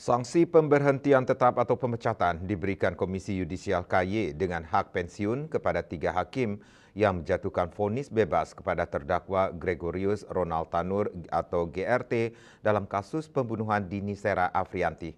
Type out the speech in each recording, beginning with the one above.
Sanksi pemberhentian tetap atau pemecatan diberikan Komisi Yudisial KY dengan hak pensiun kepada 3 hakim yang menjatuhkan vonis bebas kepada terdakwa Gregorius Ronald Tanur atau GRT dalam kasus pembunuhan Dini Sera Afrianti.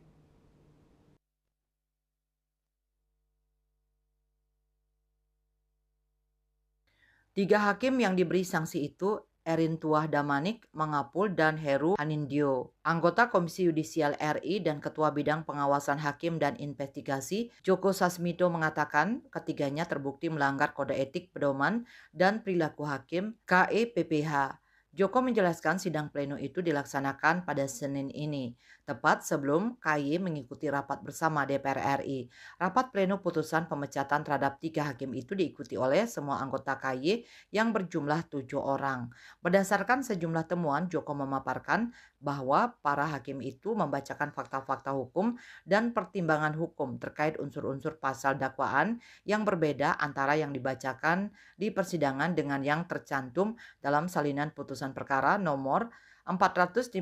Tiga hakim yang diberi sanksi itu Erin Tuah Damanik, Mangapul, dan Heru Hanindyo. Anggota Komisi Yudisial RI dan Ketua Bidang Pengawasan Hakim dan Investigasi, Joko Sasmito mengatakan ketiganya terbukti melanggar kode etik pedoman dan perilaku hakim KEPPH. Joko menjelaskan sidang pleno itu dilaksanakan pada Senin ini, tepat sebelum KY mengikuti rapat bersama DPR RI. Rapat pleno putusan pemecatan terhadap 3 hakim itu diikuti oleh semua anggota KY yang berjumlah 7 orang. Berdasarkan sejumlah temuan, Joko memaparkan bahwa para hakim itu membacakan fakta-fakta hukum dan pertimbangan hukum terkait unsur-unsur pasal dakwaan yang berbeda antara yang dibacakan di persidangan dengan yang tercantum dalam salinan putusan perkara nomor 454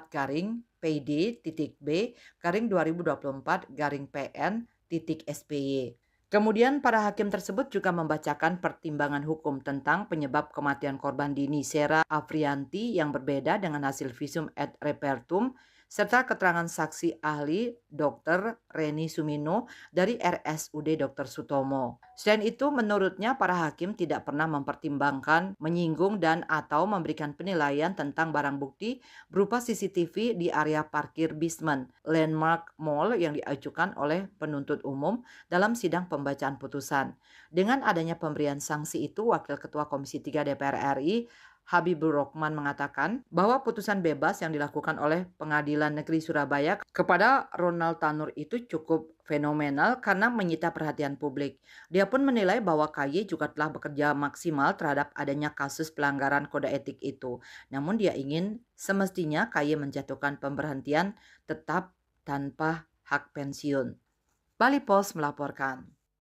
garing PD titik B garing 2024 garing PN titik SPY. Kemudian para hakim tersebut juga membacakan pertimbangan hukum tentang penyebab kematian korban Dini Sera Afrianti yang berbeda dengan hasil visum et repertum serta keterangan saksi ahli Dr. Reni Sumino dari RSUD Dr. Sutomo. Selain itu, menurutnya para hakim tidak pernah mempertimbangkan, menyinggung dan atau memberikan penilaian tentang barang bukti berupa CCTV di area parkir basement Landmark Mall yang diajukan oleh penuntut umum dalam sidang pembacaan putusan. Dengan adanya pemberian sanksi itu, Wakil Ketua Komisi 3 DPR RI Habibur Rohman mengatakan bahwa putusan bebas yang dilakukan oleh Pengadilan Negeri Surabaya kepada Ronald Tanur itu cukup fenomenal karena menyita perhatian publik. Dia pun menilai bahwa KY juga telah bekerja maksimal terhadap adanya kasus pelanggaran kode etik itu. Namun dia ingin semestinya KY menjatuhkan pemberhentian tetap tanpa hak pensiun. Bali Post melaporkan.